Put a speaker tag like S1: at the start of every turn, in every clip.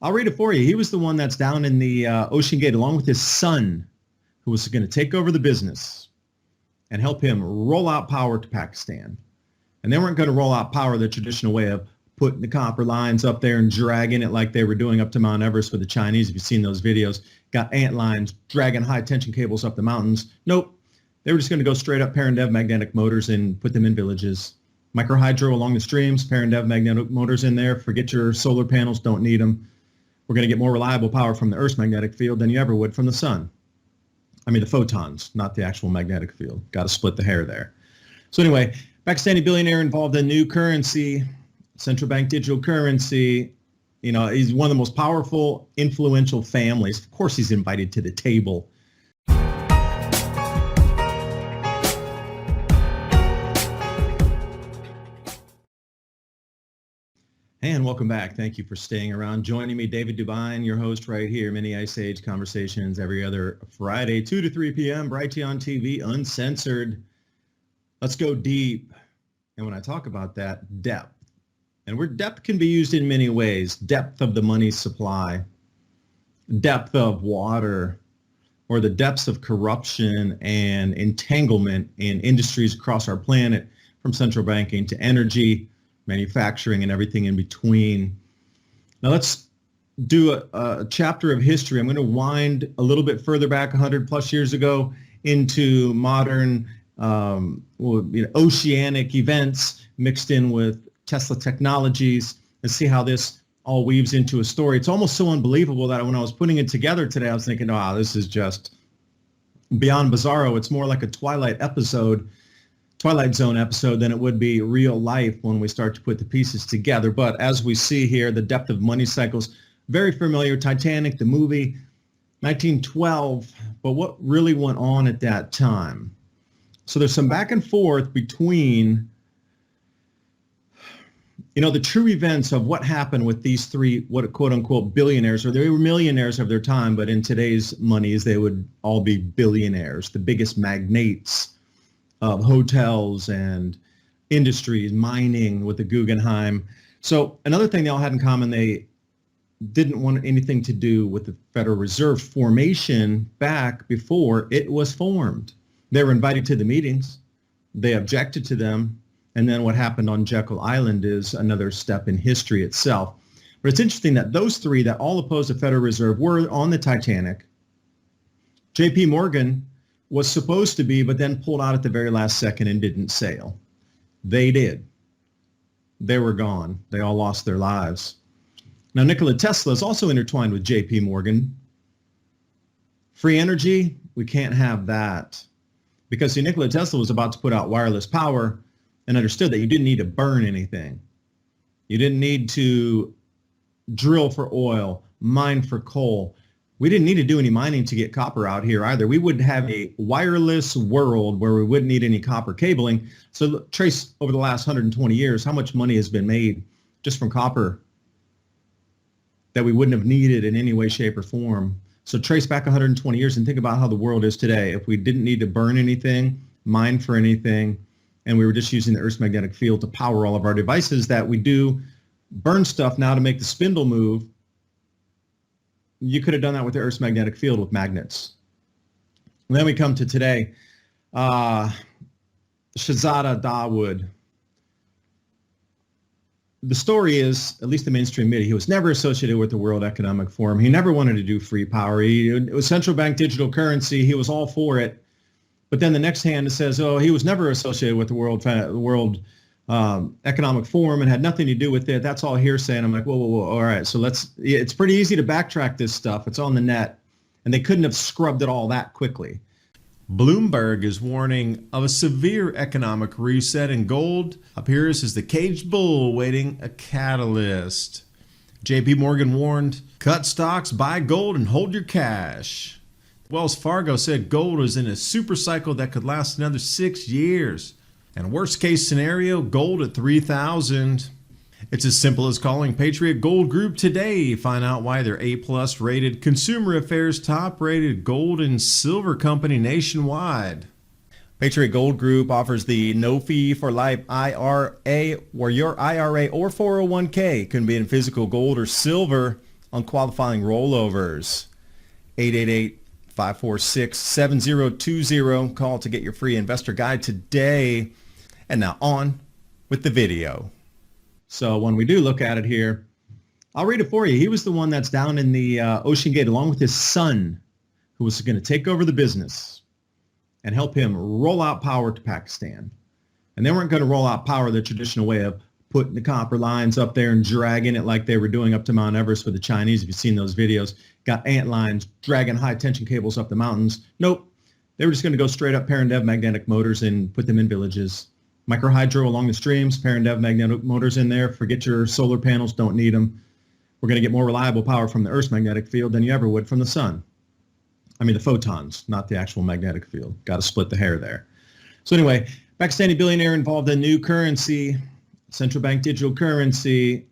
S1: I'll read it for you. He was the one that's down in the Ocean Gate along with his son, who was going to take over the business and help him roll out power to Pakistan. And they weren't going to roll out power the traditional way of putting the copper lines up there and dragging it like they were doing up to Mount Everest with the Chinese. If you've seen those videos, got ant lines dragging high tension cables up the mountains. Nope. They were just going to go straight up Parandev magnetic motors and put them in villages. Microhydro along the streams, Parandev magnetic motors in there. Forget your solar panels, don't need them. We're going to get more reliable power from the Earth's magnetic field than you ever would from the sun. I mean, the photons, not the actual magnetic field. Got to split the hair there. So anyway, Pakistani billionaire involved in new currency, central bank digital currency. You know, he's one of the most powerful, influential families. Of course, he's invited to the table. And welcome back. Thank you for staying around. Joining me, David Dubine, your host right here, Mini Ice Age Conversations every other Friday, 2 to 3 p.m., Bright on TV, uncensored. Let's go deep. And when I talk about that, depth. And where depth can be used in many ways. Depth of the money supply, depth of water, or the depths of corruption and entanglement in industries across our planet, from central banking to energy, manufacturing, and everything in between. Now let's do a chapter of history. I'm going to wind a little bit further back, 100 plus years ago, into modern oceanic events mixed in with Tesla technologies, and see how this all weaves into a story. It's almost so unbelievable that when I was putting it together today, I was thinking, oh, this is just beyond bizarro. It's more like a Twilight Zone episode than it would be real life when we start to put the pieces together. But as we see here, the depth of money cycles, very familiar. Titanic, the movie, 1912. But what really went on at that time? So there's some back and forth between, the true events of what happened with these three, what quote unquote billionaires, or they were millionaires of their time, but in today's monies, they would all be billionaires, the biggest magnates of hotels and industries, mining with the Guggenheim. So another thing they all had in common, they didn't want anything to do with the Federal Reserve formation back before it was formed. They were invited to the meetings. They objected to them. And then what happened on Jekyll Island is another step in history itself. But it's interesting that those three that all opposed the Federal Reserve were on the Titanic. J.P. Morgan was supposed to be, but then pulled out at the very last second and didn't sail. They did. They were gone. They all lost their lives. Now, Nicola Tesla is also intertwined with J.P. Morgan. Free energy, we can't have that. Because Nicola Tesla was about to put out wireless power and understood that you didn't need to burn anything. You didn't need to drill for oil, mine for coal. We didn't need to do any mining to get copper out here either. We would have a wireless world where we wouldn't need any copper cabling. So look, trace over the last 120 years, how much money has been made just from copper that we wouldn't have needed in any way, shape, or form. So trace back 120 years and think about how the world is today. If we didn't need to burn anything, mine for anything, and we were just using the Earth's magnetic field to power all of our devices, that we do burn stuff now to make the spindle move. You could have done that with the Earth's magnetic field with magnets. And then we come to today. Shahzada Dawood. The story is, at least the mainstream media, he was never associated with the World Economic Forum. He never wanted to do free power. It was central bank digital currency. He was all for it. But then the next hand, it says, oh, he was never associated with the World Economic Forum and had nothing to do with it. That's all hearsay. And I'm like, whoa. All right. So it's pretty easy to backtrack this stuff. It's on the net. And they couldn't have scrubbed it all that quickly. Bloomberg is warning of a severe economic reset, and gold appears as the caged bull awaiting a catalyst. JP Morgan warned, cut stocks, buy gold, and hold your cash. Wells Fargo said gold is in a super cycle that could last another 6 years. And worst case scenario, gold at 3,000. It's as simple as calling Patriot Gold Group today. Find out why they're A+ rated, Consumer Affairs top rated gold and silver company nationwide. Patriot Gold Group offers the no fee for life IRA, where your IRA or 401k can be in physical gold or silver on qualifying rollovers. 888-546-7020. Call to get your free investor guide today. And now on with the video. So when we do look at it here, I'll read it for you. He was the one that's down in the Ocean Gate along with his son, who was going to take over the business and help him roll out power to Pakistan. And they weren't going to roll out power the traditional way of putting the copper lines up there and dragging it like they were doing up to Mount Everest with the Chinese. If you've seen those videos, got ant lines dragging high tension cables up the mountains. Nope. They were just going to go straight up Parandev magnetic motors and put them in villages. Microhydro along the streams, Parandev magnetic motors in there. Forget your solar panels, don't need them. We're going to get more reliable power from the Earth's magnetic field than you ever would from the sun. I mean, the photons, not the actual magnetic field. Got to split the hair there. So anyway, Pakistani billionaire involved in new currency, central bank digital currency.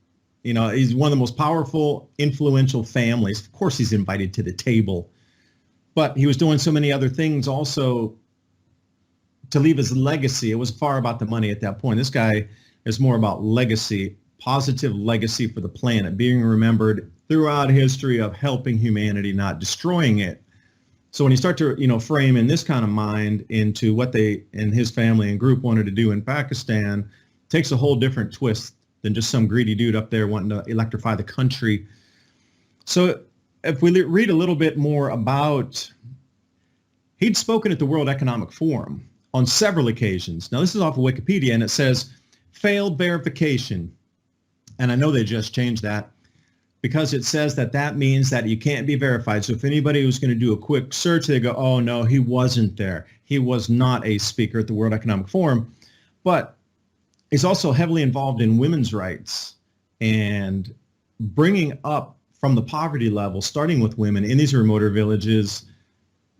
S1: You know, he's one of the most powerful, influential families. Of course, he's invited to the table. But he was doing so many other things also to leave his legacy. It was far about the money at that point. This guy is more about legacy, positive legacy for the planet, being remembered throughout history of helping humanity, not destroying it. So when you start to, frame in this kind of mind into what they and his family and group wanted to do in Pakistan, it takes a whole different twist than just some greedy dude up there wanting to electrify the country. So if we read a little bit more about, he'd spoken at the World Economic Forum on several occasions. Now this is off of Wikipedia and it says failed verification. And I know they just changed that because it says that means that you can't be verified. So if anybody was going to do a quick search, they go, oh no, he wasn't there. He was not a speaker at the World Economic Forum. But he's also heavily involved in women's rights and bringing up from the poverty level, starting with women in these remoter villages,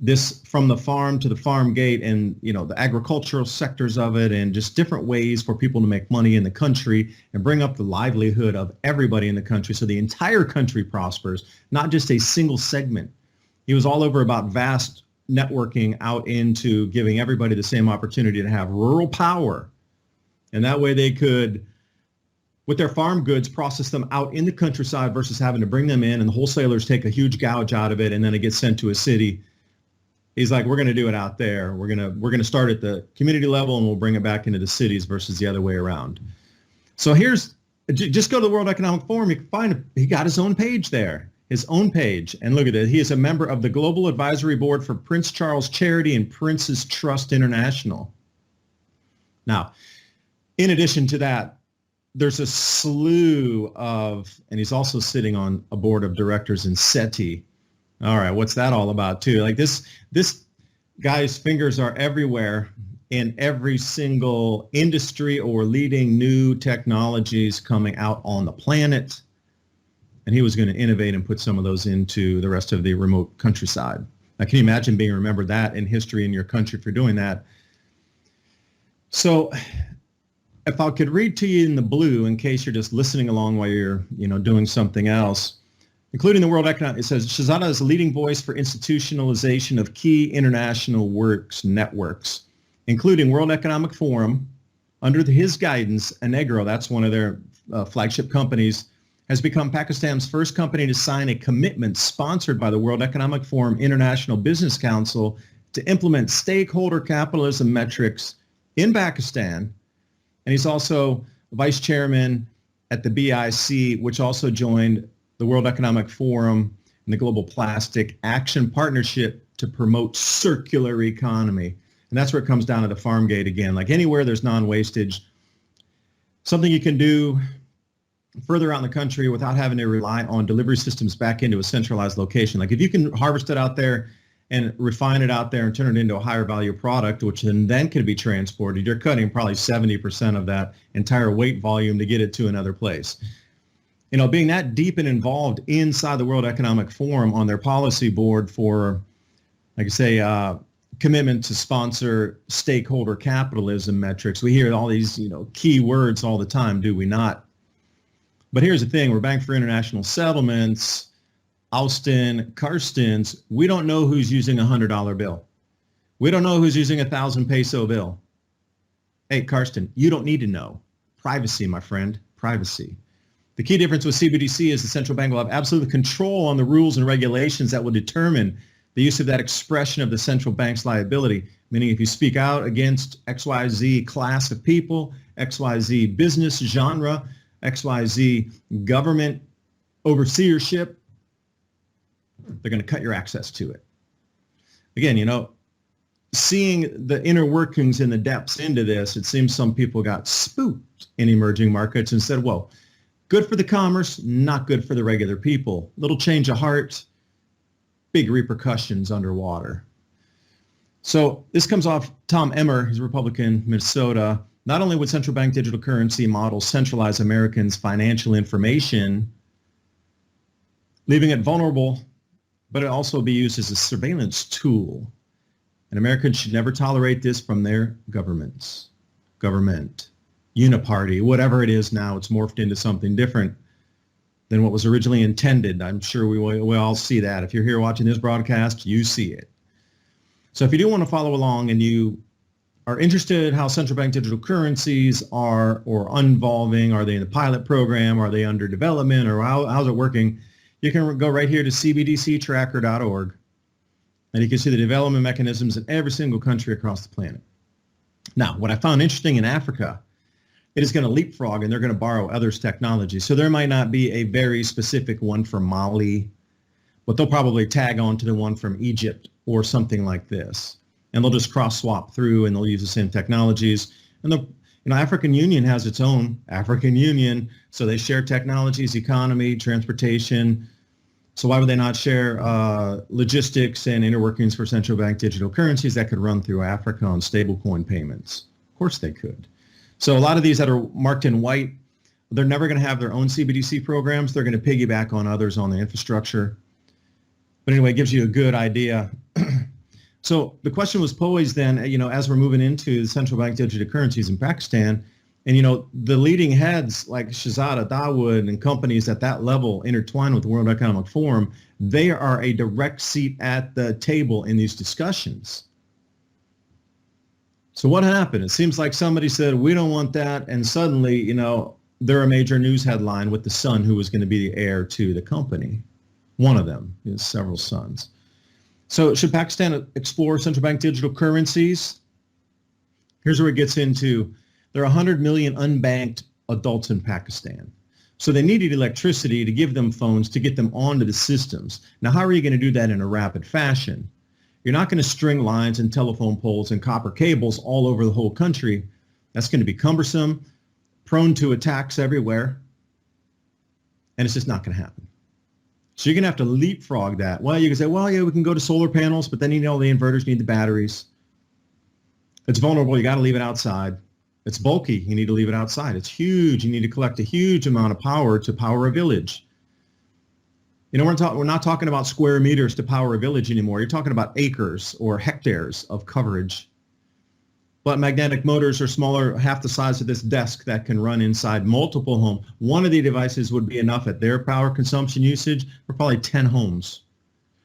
S1: this from the farm to the farm gate and, the agricultural sectors of it and just different ways for people to make money in the country and bring up the livelihood of everybody in the country so the entire country prospers, not just a single segment. He was all over about vast networking out into giving everybody the same opportunity to have rural power. And that way they could, with their farm goods, process them out in the countryside versus having to bring them in and the wholesalers take a huge gouge out of it and then it gets sent to a city. He's like, we're going to do it out there. We're going to start at the community level and we'll bring it back into the cities versus the other way around. So just go to the World Economic Forum. You can find he got his own page there, his own page. And look at it. He is a member of the Global Advisory Board for Prince Charles Charity and Prince's Trust International. Now, in addition to that, there's a slew of, and he's also sitting on a board of directors in SETI. All right, what's that all about too? Like this guy's fingers are everywhere in every single industry or leading new technologies coming out on the planet. And he was going to innovate and put some of those into the rest of the remote countryside. Now, can you imagine being remembered that in history in your country for doing that? So if I could read to you in the blue, in case you're just listening along while you're, doing something else, including the World Economic, it says, Shahzada is a leading voice for institutionalization of key international networks, including World Economic Forum. Under his guidance, Enegro, that's one of their flagship companies, has become Pakistan's first company to sign a commitment sponsored by the World Economic Forum International Business Council to implement stakeholder capitalism metrics in Pakistan. And he's also vice chairman at the BIC, which also joined the World Economic Forum and the Global Plastic Action Partnership to promote circular economy. And that's where it comes down to the farm gate again. Like anywhere there's non-wastage, something you can do further out in the country without having to rely on delivery systems back into a centralized location. Like if you can harvest it out there and refine it out there and turn it into a higher value product, which then can be transported, you're cutting probably 70% of that entire weight volume to get it to another place. Being that deep and involved inside the World Economic Forum on their policy board for, like I say, commitment to sponsor stakeholder capitalism metrics. We hear all these, key words all the time, do we not? But here's the thing, we're Bank for International Settlements, Austin, Karstens, we don't know who's using a $100 bill. We don't know who's using a 1,000 peso bill. Hey, Karsten, you don't need to know. Privacy, my friend, privacy. The key difference with CBDC is the central bank will have absolute control on the rules and regulations that will determine the use of that expression of the central bank's liability, meaning if you speak out against XYZ class of people, XYZ business genre, XYZ government overseership, they're going to cut your access to it. Again, you know, seeing the inner workings and the depths into this, it seems some people got spooked in emerging markets and said, well, good for the commerce, not good for the regular people. Little change of heart, big repercussions underwater. So this comes off Tom Emmer, he's a Republican, Minnesota. Not only would central bank digital currency models centralize Americans' financial information, leaving it vulnerable, but it also be used as a surveillance tool. And Americans should never tolerate this from their government, uniparty, whatever it is now. It's morphed into something different than what was originally intended. I'm sure we all see that. If you're here watching this broadcast, you see it. So if you do want to follow along and you are interested in how central bank digital currencies are or unvolving, are they in the pilot program, are they under development, or how's it working, you can go right here to cbdctracker.org and you can see the development mechanisms in every single country across the planet. Now, what I found interesting in Africa, it is going to leapfrog and they're going to borrow others' technology. So there might not be a very specific one from Mali, but they'll probably tag on to the one from Egypt or something like this. And they'll just cross swap through and they'll use the same technologies. And the African Union has its own African Union. So they share technologies, economy, transportation. So why would they not share logistics and inner workings for central bank digital currencies that could run through Africa on stablecoin payments? Of course they could. So a lot of these that are marked in white, they're never going to have their own CBDC programs. They're going to piggyback on others on the infrastructure. But anyway, it gives you a good idea. So the question was posed then, you know, as we're moving into central bank digital currencies in Pakistan, and, you know, the leading heads like Shahzada Dawood and companies at that level intertwined with the World Economic Forum, they are a direct seat at the table in these discussions. So what happened? It seems like somebody said, we don't want that. And suddenly, you know, they're a major news headline with the son who was going to be the heir to the company. One of them, he has several sons. So should Pakistan explore central bank digital currencies? Here's where it gets into, there are 100 million unbanked adults in Pakistan. So they needed electricity to give them phones to get them onto the systems. Now, how are you going to do that in a rapid fashion? You're not going to string lines and telephone poles and copper cables all over the whole country. That's going to be cumbersome, prone to attacks everywhere, and it's just not going to happen. So you're going to have to leapfrog that. Well, you can say, well, yeah, we can go to solar panels, but then you know the inverters need the batteries. It's vulnerable. You got to leave it outside. It's bulky. You need to leave it outside. It's huge. You need to collect a huge amount of power to power a village. You know, we're not talking about square meters to power a village anymore. You're talking about acres or hectares of coverage. But magnetic motors are smaller, half the size of this desk that can run inside multiple homes. One of the devices would be enough at their power consumption usage for probably 10 homes.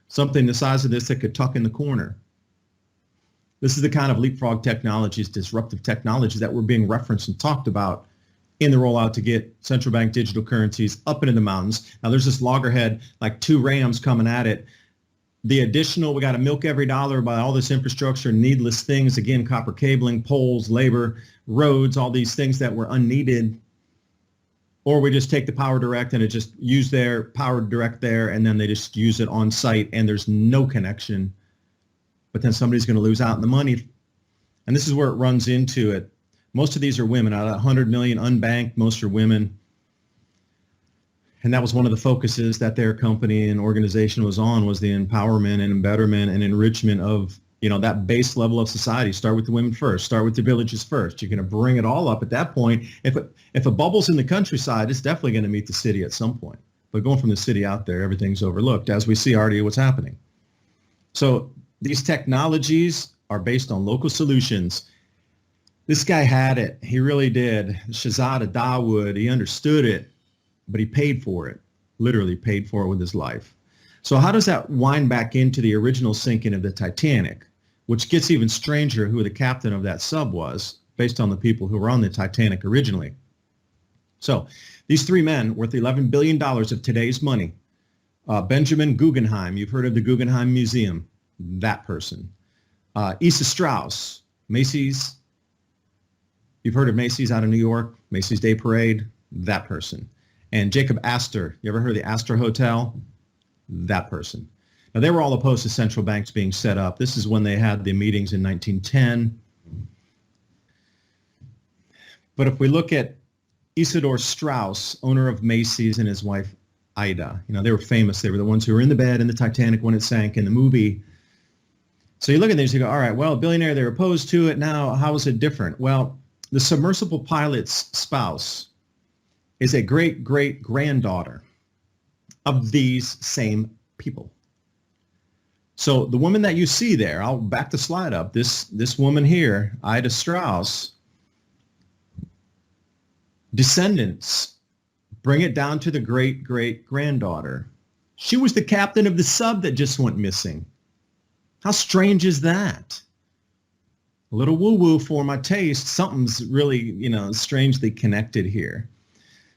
S1: Something the size of this that could tuck in the corner. This is the kind of LeapFrog Technologies, disruptive technologies that were being referenced and talked about in the rollout to get central bank digital currencies up into the mountains. Now there's this loggerhead, like 2 rams coming at it. The additional, we got to milk every dollar by all this infrastructure, needless things. Again, copper cabling, poles, labor, roads, all these things that were unneeded. Or we just take the power direct and it just use their power direct there, and then they just use it on site and there's no connection. But then somebody's going to lose out on the money. And this is where it runs into it. Most of these are women. Out of 100 million unbanked, most are women. And that was one of the focuses that their company and organization was on, was the empowerment and betterment and enrichment of, you know, that base level of society. Start with the women first. Start with the villages first. You're going to bring it all up at that point. If a bubble's in the countryside, it's definitely going to meet the city at some point. But going from the city out there, everything's overlooked, as we see already what's happening. So these technologies are based on local solutions. This guy had it. He really did. Shahzada Dawood, he understood it, but he paid for it, literally paid for it with his life. So how does that wind back into the original sinking of the Titanic, which gets even stranger who the captain of that sub was, based on the people who were on the Titanic originally. So these three men worth $11 billion of today's money. Benjamin Guggenheim, you've heard of the Guggenheim Museum, that person. Issa Strauss, Macy's, you've heard of Macy's out of New York, Macy's Day Parade, that person. And Jacob Astor, you ever heard of the Astor Hotel? That person. Now, they were all opposed to central banks being set up. This is when they had the meetings in 1910. But if we look at Isidore Strauss, owner of Macy's, and his wife, Ida, they were famous. They were the ones who were in the bed in the Titanic when it sank in the movie. So you look at this, you go, all right, well, a billionaire, they're opposed to it. Now, how is it different? Well, the submersible pilot's spouse is a great-great-granddaughter of these same people. So the woman that you see there, I'll back the slide up, this woman here, Ida Strauss, descendants, bring it down to the great-great-granddaughter. She was the captain of the sub that just went missing. How strange is that? A little woo-woo for my taste. Something's really, strangely connected here.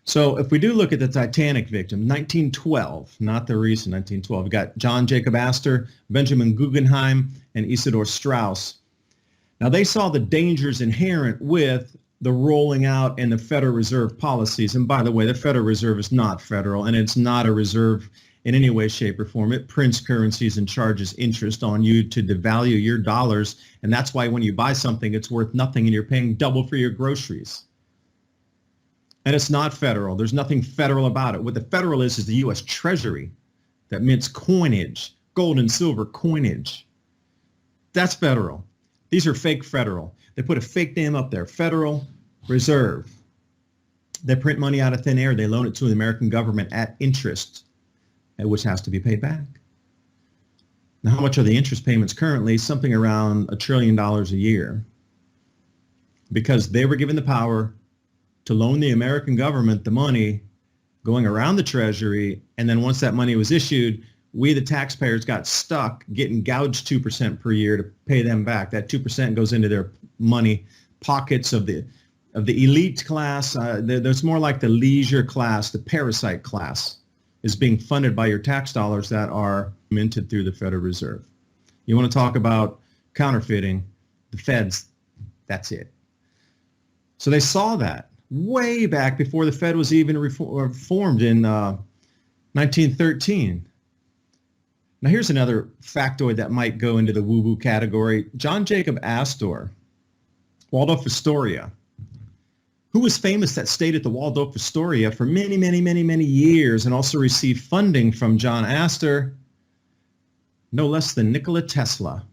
S1: So if we do look at the Titanic victim, 1912, not the recent 1912, we got John Jacob Astor, Benjamin Guggenheim, and Isidore Strauss. Now, they saw the dangers inherent with the rolling out and the Federal Reserve policies. And by the way, the Federal Reserve is not federal, and it's not a reserve in any way, shape, or form. It prints currencies and charges interest on you to devalue your dollars. And that's why when you buy something, it's worth nothing and you're paying double for your groceries. And it's not federal. There's nothing federal about it. What the federal is the U.S. Treasury that mints coinage, gold and silver coinage. That's federal. These are fake federal. They put a fake name up there, Federal Reserve. They print money out of thin air. They loan it to the American government at interest, which has to be paid back. Now, how much are the interest payments currently? Something around $1 trillion a year, because they were given the power to loan the American government the money going around the Treasury, and then once that money was issued, we, the taxpayers, got stuck getting gouged 2% per year to pay them back. That 2% goes into their money pockets of the elite class. There's more like the leisure class, the parasite class, is being funded by your tax dollars that are minted through the Federal Reserve. You want to talk about counterfeiting, the feds, that's it. So they saw that way back before the Fed was even reformed in 1913. Now here's another factoid that might go into the woo-woo category. John Jacob Astor, Waldorf Astoria, who was famous, that stayed at the Waldorf Astoria for many, many, many, many years and also received funding from John Astor, no less than Nicola Tesla.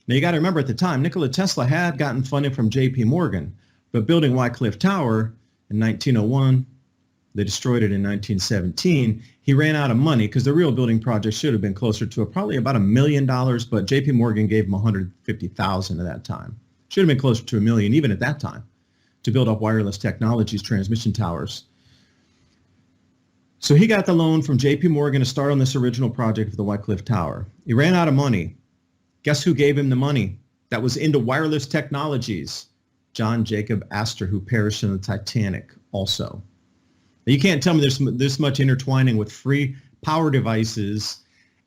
S1: Now you got to remember, at the time, Nicola Tesla had gotten funding from J.P. Morgan, but building Wycliffe Tower in 1901, they destroyed it in 1917. He ran out of money because the real building project should have been closer to probably about $1 million, but J.P. Morgan gave him $150,000 at that time. Should have been closer to $1 million even at that time, to build up wireless technologies, transmission towers. So he got the loan from J.P. Morgan to start on this original project of the Wycliffe Tower. He ran out of money. Guess who gave him the money that was into wireless technologies? John Jacob Astor, who perished in the Titanic also. Now, you can't tell me there's this much intertwining with free power devices.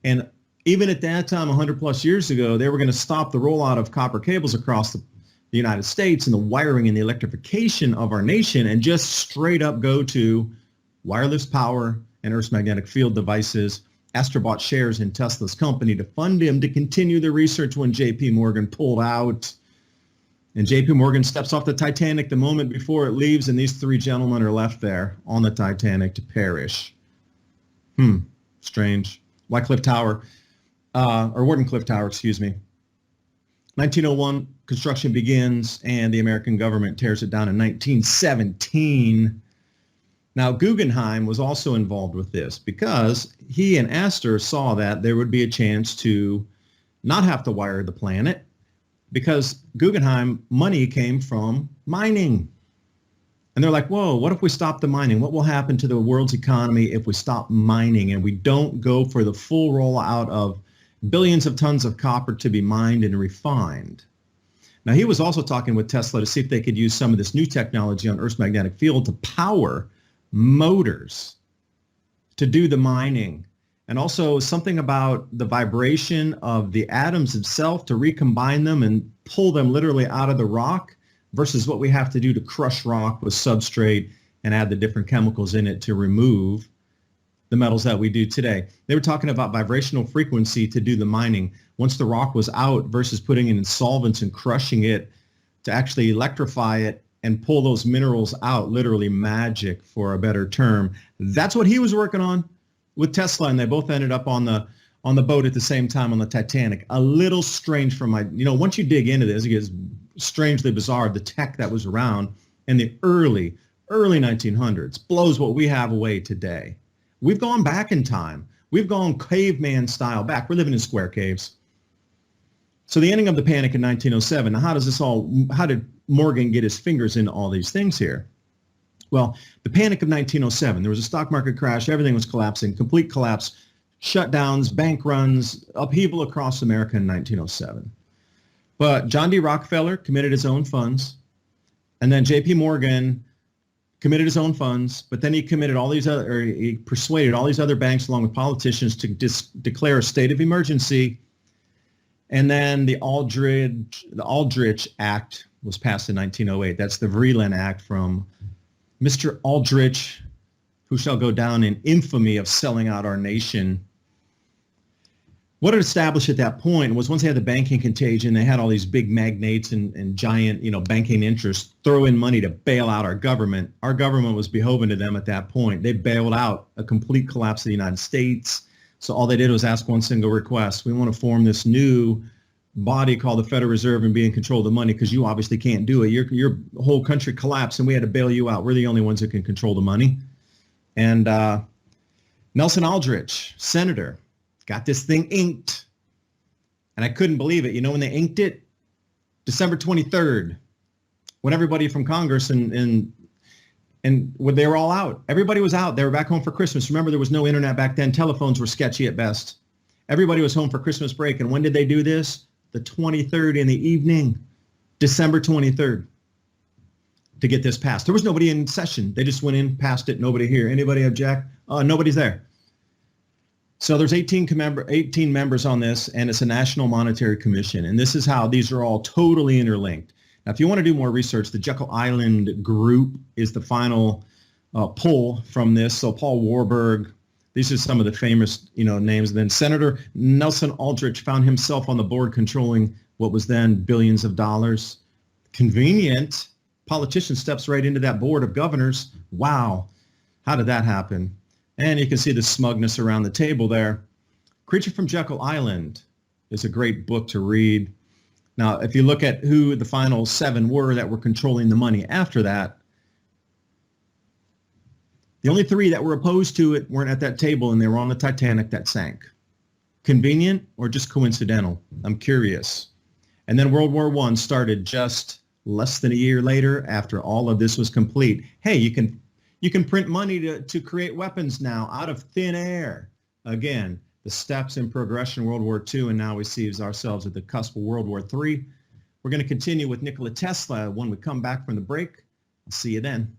S1: And even at that time, 100 plus years ago, they were going to stop the rollout of copper cables across the United States and the wiring and the electrification of our nation, and just straight up go to wireless power and Earth's magnetic field devices. Astor bought shares in Tesla's company to fund him to continue the research when J.P. Morgan pulled out. And J.P. Morgan steps off the Titanic the moment before it leaves, and these three gentlemen are left there on the Titanic to perish. Strange. Wycliffe Tower, or Wardenclyffe Tower, excuse me. 1901, construction begins, and the American government tears it down in 1917. Now, Guggenheim was also involved with this because he and Astor saw that there would be a chance to not have to wire the planet, because Guggenheim money came from mining. And they're like, whoa, what if we stop the mining? What will happen to the world's economy if we stop mining and we don't go for the full rollout of billions of tons of copper to be mined and refined? Now, he was also talking with Tesla to see if they could use some of this new technology on Earth's magnetic field to power motors to do the mining. And also something about the vibration of the atoms itself to recombine them and pull them literally out of the rock versus what we have to do to crush rock with substrate and add the different chemicals in it to remove the metals that we do today. They were talking about vibrational frequency to do the mining. Once the rock was out versus putting it in solvents and crushing it to actually electrify it and pull those minerals out, literally magic for a better term. That's what he was working on with Tesla, and they both ended up on the boat at the same time on the Titanic. A little strange from my, once you dig into this, it gets strangely bizarre. The tech that was around in the early 1900s blows what we have away today. We've gone back in time. We've gone caveman style back. We're living in square caves. So the ending of the panic in 1907. Now, how did Morgan get his fingers into all these things here? Well, the panic of 1907, there was a stock market crash. Everything was collapsing, complete collapse, shutdowns, bank runs, upheaval across America in 1907. But John D. Rockefeller committed his own funds, and then J.P. Morgan committed his own funds, but then he persuaded all these other banks along with politicians to declare a state of emergency. And then the Aldrich Act was passed in 1908. That's the Vreeland Act from Mr. Aldrich, who shall go down in infamy of selling out our nation. What it established at that point was once they had the banking contagion, they had all these big magnates and giant, banking interests throw in money to bail out our government. Our government was beholden to them at that point. They bailed out a complete collapse of the United States. So all they did was ask one single request. We want to form this new body called the Federal Reserve and be in control of the money because you obviously can't do it. Your whole country collapsed and we had to bail you out. We're the only ones that can control the money. And Nelson Aldrich, senator, got this thing inked. And I couldn't believe it. When they inked it? December 23rd, when everybody from Congress and when they were all out. Everybody was out. They were back home for Christmas. Remember, there was no internet back then. Telephones were sketchy at best. Everybody was home for Christmas break. And when did they do this? The 23rd in the evening, December 23rd, to get this passed. There was nobody in session. They just went in, passed it, nobody here. Anybody object? Nobody's there. So there's 18 members on this, and it's a National Monetary Commission. And this is how these are all totally interlinked. Now, if you want to do more research, the Jekyll Island Group is the final pull from this. So Paul Warburg, these are some of the famous, names. And then Senator Nelson Aldrich found himself on the board controlling what was then billions of dollars. Convenient. Politician steps right into that board of governors. Wow. How did that happen? And you can see the smugness around the table there. Creature from Jekyll Island is a great book to read. Now, if you look at who the final 7 were that were controlling the money after that, the only 3 that were opposed to it weren't at that table, and they were on the Titanic that sank. Convenient or just coincidental? I'm curious. And then World War I started just less than a year later after all of this was complete. Hey, you can print money to create weapons now out of thin air. Again, the steps in progression, World War II, and now we see ourselves at the cusp of World War III. We're going to continue with Nikola Tesla when we come back from the break. I'll see you then.